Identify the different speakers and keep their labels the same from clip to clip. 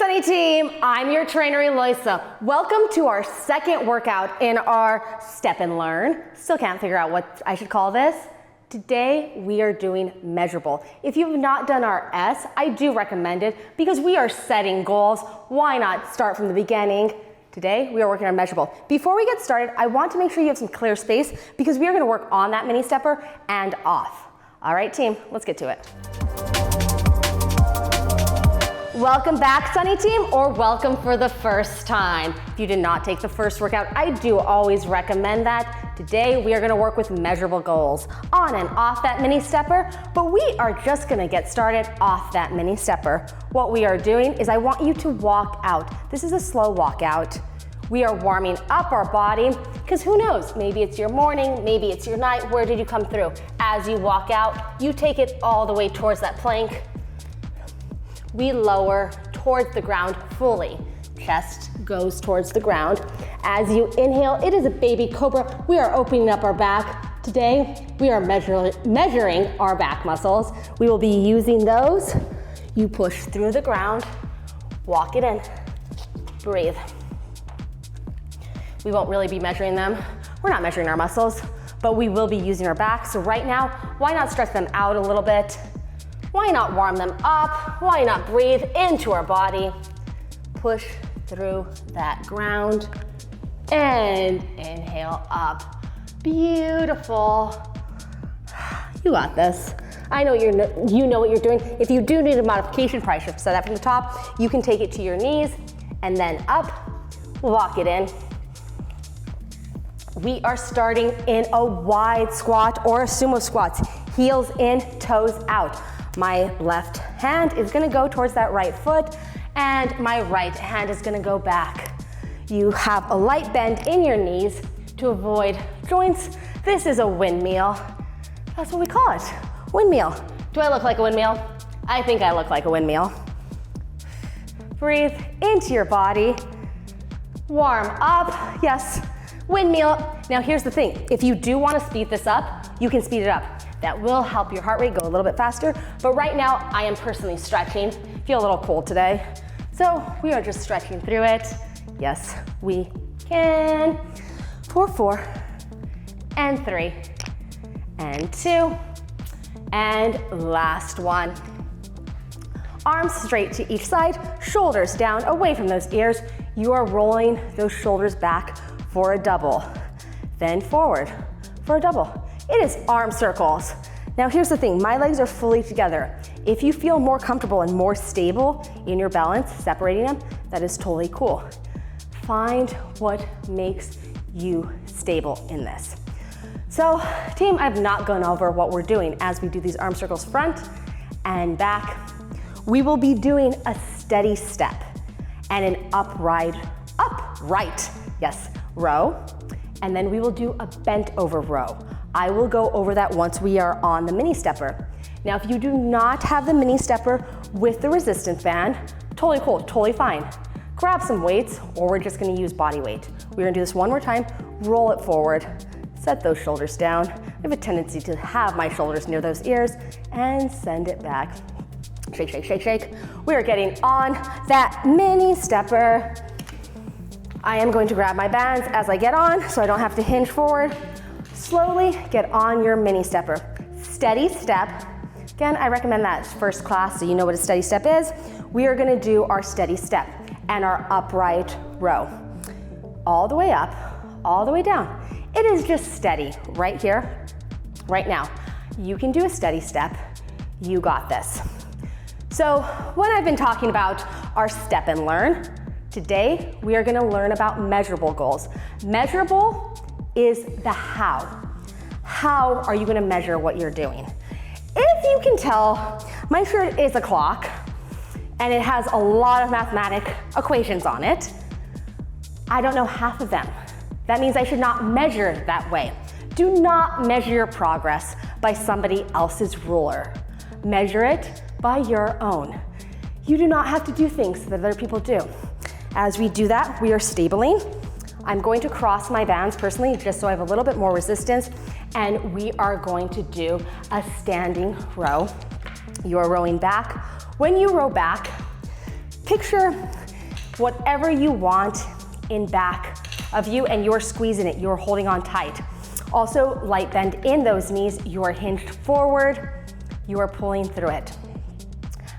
Speaker 1: Sunny team, I'm your trainer Eloisa. Welcome to our second workout in our Step and Learn. Still can't figure out what I should call this. Today we are doing measurable. If you've not done our S, I do recommend it because we are setting goals. Why not start from the beginning? Today we are working on measurable. Before we get started, I want to make sure you have some clear space because we are going to work on that mini stepper and off. All right team, let's get to it. Welcome back, Sunny team, or welcome for the first time. If you did not take the first workout, I do always recommend that. Today, we are gonna work with measurable goals on and off that mini stepper, but we are just gonna get started off that mini stepper. What we are doing is I want you to walk out. This is a slow walk out. We are warming up our body, because who knows, maybe it's your morning, maybe it's your night, where did you come through? As you walk out, you take it all the way towards that plank. We lower towards the ground fully. Chest goes towards the ground. As you inhale, it is a baby cobra. We are opening up our back. Today, we are measuring our back muscles. We will be using those. You push through the ground, walk it in, breathe. We won't really be measuring them. We're not measuring our muscles, but we will be using our back. So right now, why not stretch them out a little bit? Why not warm them up? Why not breathe into our body? Push through that ground and inhale up. Beautiful. You got this. I know you know what you're doing. If you do need a modification, probably should set that from the top. You can take it to your knees and then up, walk it in. We are starting in a wide squat or a sumo squat. Heels in, toes out. My left hand is gonna go towards that right foot and my right hand is gonna go back. You have a light bend in your knees to avoid joints. This is a windmill. That's what we call it, windmill. Do I look like a windmill? I think I look like a windmill. Breathe into your body. Warm up, yes, windmill. Now here's the thing, if you do wanna speed this up, you can speed it up. That will help your heart rate go a little bit faster, but right now I am personally stretching. Feel a little cold today. So we are just stretching through it. Yes, we can. 4 and 3 and 2 and last one. Arms straight to each side, shoulders down away from those ears. You are rolling those shoulders back for a double. Then forward for a double. It is arm circles. Now here's the thing, my legs are fully together. If you feel more comfortable and more stable in your balance, separating them, that is totally cool. Find what makes you stable in this. So team, I've not gone over what we're doing as we do these arm circles front and back. We will be doing a steady step and an upright, yes, row. And then we will do a bent over row. I will go over that once we are on the mini stepper. Now, if you do not have the mini stepper with the resistance band, totally cool, totally fine. Grab some weights, or we're just gonna use body weight. We're gonna do this one more time, roll it forward, set those shoulders down. I have a tendency to have my shoulders near those ears, and send it back. Shake, shake, shake, shake. We are getting on that mini stepper. I am going to grab my bands as I get on, so I don't have to hinge forward. Slowly get on your mini stepper. Steady step. Again, I recommend that first class so you know what a steady step is. We are gonna do our steady step and our upright row. All the way up, all the way down. It is just steady right here, right now. You can do a steady step. You got this. So when I've been talking about our step and learn, today we are gonna learn about measurable goals. Measurable is the how. How are you gonna measure what you're doing? If you can tell, my shirt is a clock and it has a lot of mathematic equations on it. I don't know half of them. That means I should not measure that way. Do not measure your progress by somebody else's ruler. Measure it by your own. You do not have to do things that other people do. As we do that, we are stabling. I'm going to cross my bands personally just so I have a little bit more resistance, and we are going to do a standing row. You are rowing back. When you row back, Picture whatever you want in back of you and you're squeezing it, you're holding on tight. Also, light bend in those knees, you are hinged forward, you are pulling through it.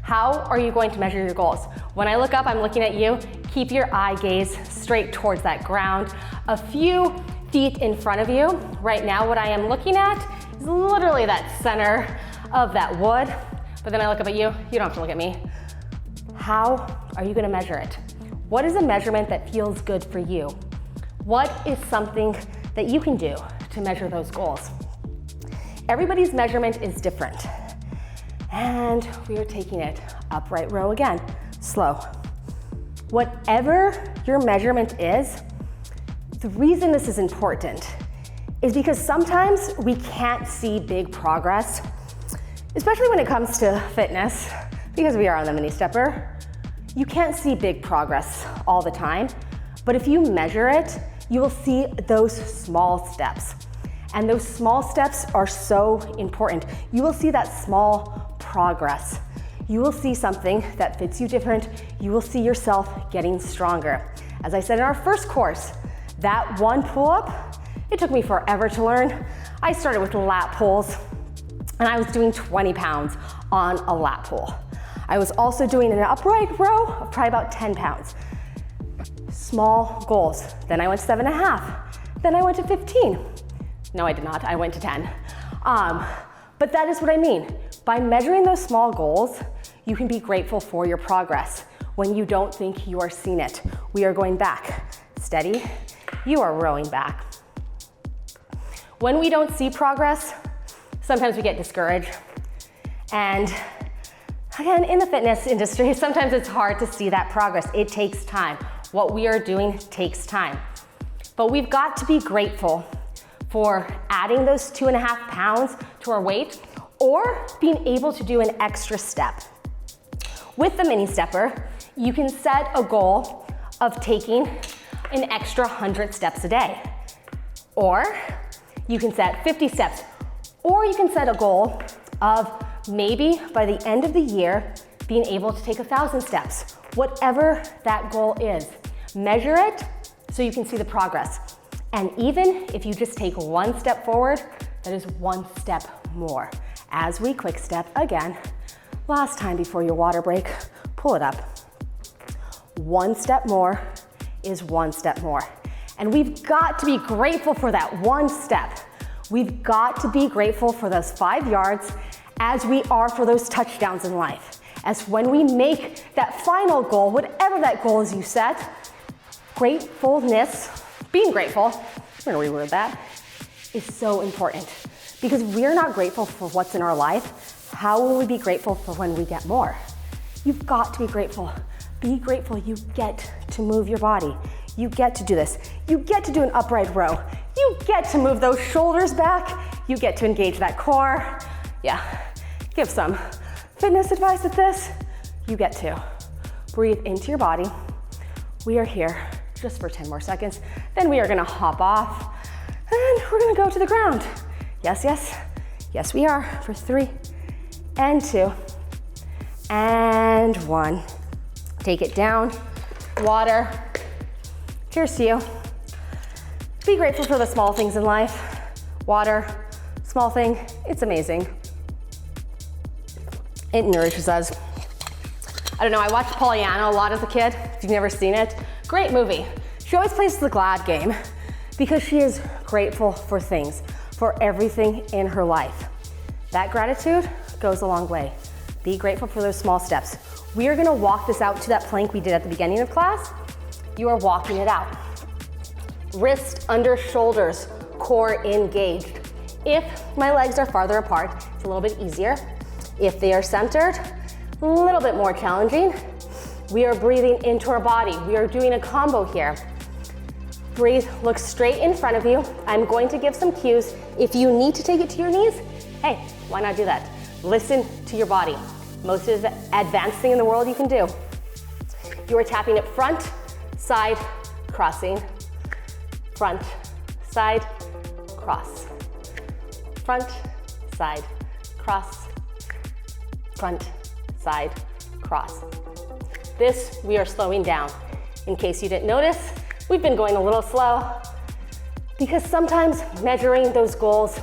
Speaker 1: How are you going to measure your goals? When I look up, I'm looking at you. Keep your eye gaze straight towards that ground. A few feet in front of you. Right now, what I am looking at is literally that center of that wood. But then I look up at you, you don't have to look at me. How are you gonna measure it? What is a measurement that feels good for you? What is something that you can do to measure those goals? Everybody's measurement is different. And we are taking it upright row again, slow. Whatever your measurement is, the reason this is important is because sometimes we can't see big progress, especially when it comes to fitness, because we are on the mini stepper. You can't see big progress all the time, but if you measure it, you will see those small steps. And those small steps are so important. You will see that small progress. You will see something that fits you different. You will see yourself getting stronger. As I said in our first course, that one pull-up, it took me forever to learn. I started with lat pulls, and I was doing 20 pounds on a lat pull. I was also doing an upright row of probably about 10 pounds. Small goals. Then I went to 7.5. Then I went to 15. No, I did not. I went to 10. But that is what I mean. By measuring those small goals, you can be grateful for your progress when you don't think you are seeing it. We are going back. Steady. You are rowing back. When we don't see progress, sometimes we get discouraged. And again, in the fitness industry, sometimes it's hard to see that progress. It takes time. What we are doing takes time. But we've got to be grateful for adding those 2.5 pounds to our weight or being able to do an extra step. With the mini stepper, you can set a goal of taking an extra 100 steps a day. Or you can set 50 steps. Or you can set a goal of maybe by the end of the year, being able to take 1,000 steps. Whatever that goal is, measure it so you can see the progress. And even if you just take one step forward, that is one step more. As we quick step again, last time before your water break, pull it up. One step more is one step more. And we've got to be grateful for that one step. We've got to be grateful for those 5 yards as we are for those touchdowns in life. As when we make that final goal, whatever that goal is you set, gratefulness, being grateful, I'm gonna reword that, is so important. Because we're not grateful for what's in our life, how will we be grateful for when we get more? You've got to be grateful. Be grateful you get to move your body. You get to do this. You get to do an upright row. You get to move those shoulders back. You get to engage that core. Yeah, give some fitness advice at this. You get to. Breathe into your body. We are here just for 10 more seconds. Then we are gonna hop off and we're gonna go to the ground. Yes, yes, yes we are for 3 and 2 and 1. Take it down, water. Cheers to you. Be grateful for the small things in life. Water, small thing, it's amazing. It nourishes us. I don't know, I watched Pollyanna a lot as a kid, if you've never seen it. Great movie. She always plays the glad game because she is grateful for things, for everything in her life. That gratitude goes a long way. Be grateful for those small steps. We are gonna walk this out to that plank we did at the beginning of class. You are walking it out. Wrist under shoulders, core engaged. If my legs are farther apart, it's a little bit easier. If they are centered, a little bit more challenging. We are breathing into our body. We are doing a combo here. Breathe, look straight in front of you. I'm going to give some cues. If you need to take it to your knees, hey, why not do that? Listen to your body. Most of the advanced thing in the world you can do. You are tapping it front, side, crossing. Front, side, cross. Front, side, cross. Front, side, cross. This, we are slowing down. In case you didn't notice, we've been going a little slow because sometimes measuring those goals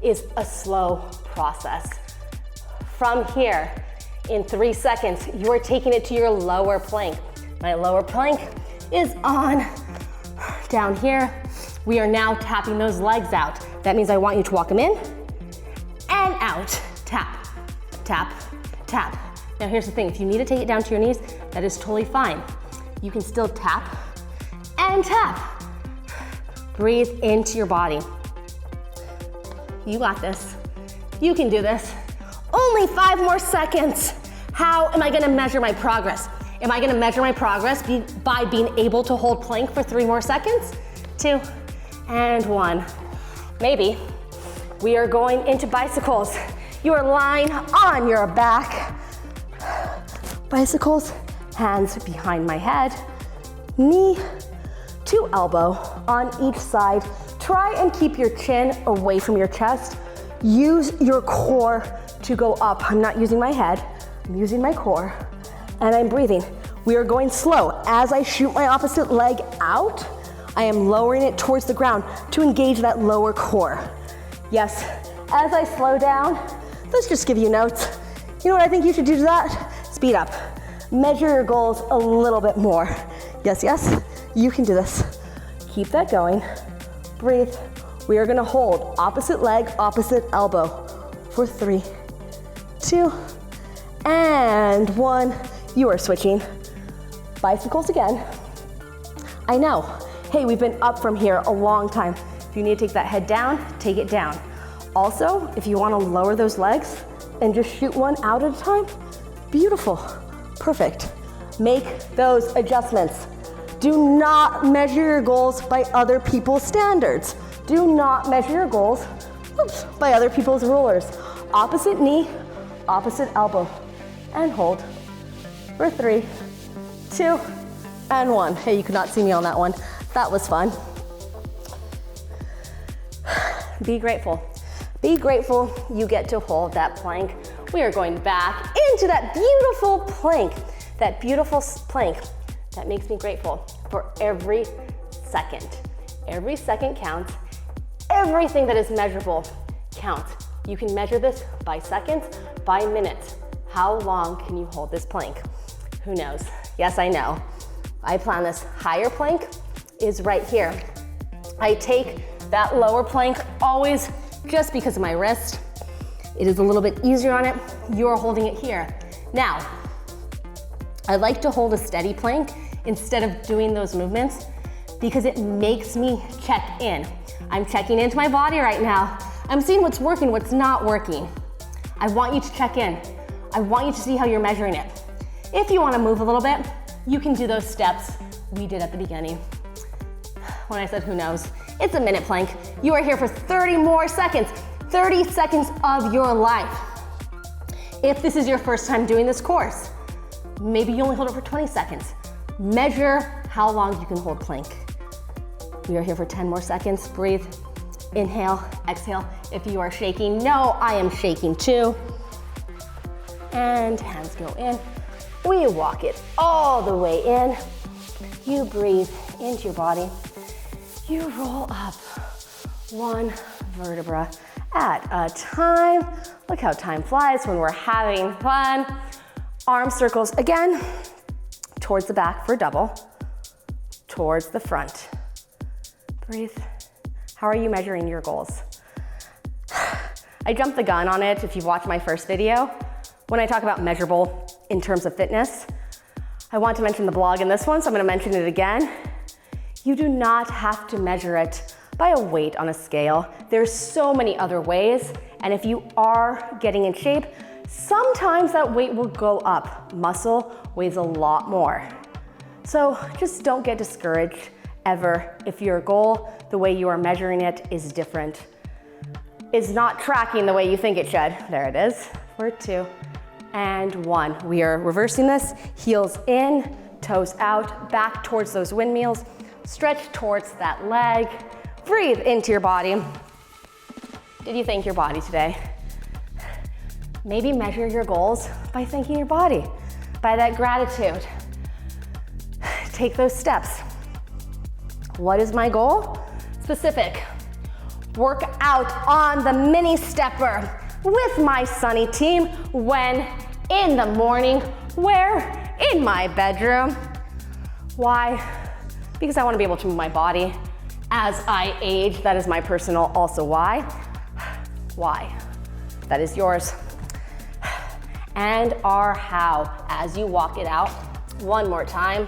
Speaker 1: is a slow process. From here, in 3 seconds, you are taking it to your lower plank. My lower plank is on. Down here, we are now tapping those legs out. That means I want you to walk them in and out. Tap, tap, tap. Now here's the thing, if you need to take it down to your knees, that is totally fine. You can still tap and tap. Breathe into your body. You got this. You can do this. Only 5 more seconds. How am I gonna measure my progress? Am I gonna measure my progress by being able to hold plank for 3 more seconds? 2 and 1. Maybe. We are going into bicycles. You are lying on your back. Bicycles, hands behind my head, knee to elbow on each side. Try and keep your chin away from your chest. Use your core to go up. I'm not using my head, I'm using my core, and I'm breathing. We are going slow. As I shoot my opposite leg out, I am lowering it towards the ground to engage that lower core. Yes, as I slow down, let's just give you notes. You know what I think you should do to that? Speed up. Measure your goals a little bit more. Yes, yes, you can do this. Keep that going. Breathe. We are gonna hold opposite leg, opposite elbow for 3, 2, and 1. You are switching. Bicycles again. I know. Hey, we've been up from here a long time. If you need to take that head down, take it down. Also, if you wanna lower those legs and just shoot one out at a time, beautiful, perfect. Make those adjustments. Do not measure your goals by other people's standards. Do not measure your goals by other people's rulers. Opposite knee, opposite elbow, and hold for 3, 2, and 1. Hey, you could not see me on that one. That was fun. Be grateful. Be grateful you get to hold that plank. We are going back into that beautiful plank that makes me grateful for every second. Every second counts. Everything that is measurable counts. You can measure this by seconds, by minutes. How long can you hold this plank? Who knows? Yes, I know. I plan this. Higher plank is right here. I take that lower plank always just because of my wrist. It is a little bit easier on it. You are holding it here. Now, I like to hold a steady plank instead of doing those movements because it makes me check in. I'm checking into my body right now. I'm seeing what's working, what's not working. I want you to check in. I want you to see how you're measuring it. If you want to move a little bit, you can do those steps we did at the beginning. When I said who knows, it's a minute plank. You are here for 30 more seconds, 30 seconds of your life. If this is your first time doing this course, maybe you only hold it for 20 seconds. Measure how long you can hold plank. We are here for 10 more seconds. Breathe, inhale, exhale. If you are shaking, no, I am shaking too. And hands go in. We walk it all the way in. You breathe into your body. You roll up 1 vertebra at a time. Look how time flies when we're having fun. Arm circles again, towards the back for double, towards the front. Breathe. How are you measuring your goals? I jumped the gun on it if you've watched my first video. When I talk about measurable in terms of fitness, I want to mention the blog in this one, so I'm gonna mention it again. You do not have to measure it by a weight on a scale. There's so many other ways, and if you are getting in shape, sometimes that weight will go up. Muscle weighs a lot more. So just don't get discouraged ever if your goal, the way you are measuring it, is different. Is not tracking the way you think it should. There it is, for 2 and 1. We are reversing this, heels in, toes out, back towards those windmills, stretch towards that leg, breathe into your body. Did you thank your body today? Maybe measure your goals by thanking your body, by that gratitude. take those steps. What is my goal? Specific. Work out on the mini stepper with my Sunny team. When? In the morning. Where? In my bedroom. Why? Because I want to be able to move my body as I age. That is my personal also why. Why? That is yours. And our how. As you walk it out, one more time.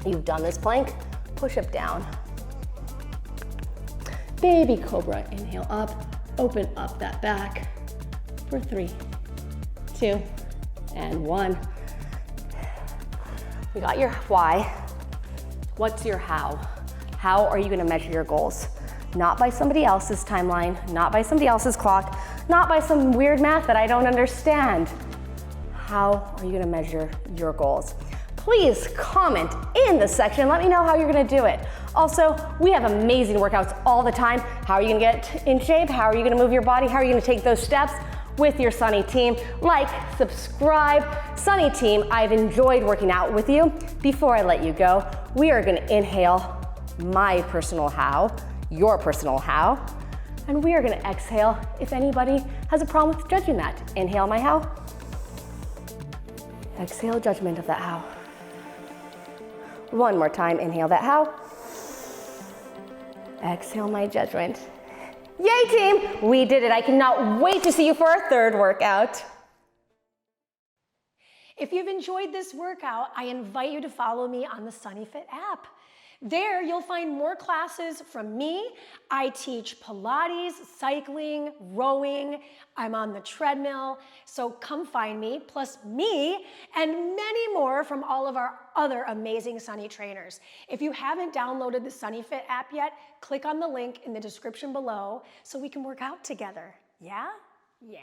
Speaker 1: You've done this plank, push up down. Baby cobra, inhale up, open up that back for 3, 2, and 1. You got your why. What's your how? How are you gonna measure your goals? Not by somebody else's timeline, not by somebody else's clock, not by some weird math that I don't understand. How are you gonna measure your goals? Please comment in the section. Let me know how you're gonna do it. Also, we have amazing workouts all the time. How are you gonna get in shape? How are you gonna move your body? How are you gonna take those steps with your Sunny team? Like, subscribe. Sunny team, I've enjoyed working out with you. Before I let you go, we are gonna inhale my personal how, your personal how, and we are gonna exhale if anybody has a problem with judging that. Inhale my how. Exhale judgment of that how. One more time, inhale that how. Exhale my judgment. Yay team, we did it. I cannot wait to see you for our third workout.
Speaker 2: If you've enjoyed this workout, I invite you to follow me on the SunnyFit app. There, you'll find more classes from me. I teach Pilates, cycling, rowing. I'm on the treadmill. So come find me, plus me, and many more from all of our other amazing Sunny trainers. If you haven't downloaded the SunnyFit app yet, click on the link in the description below so we can work out together. Yeah? Yeah.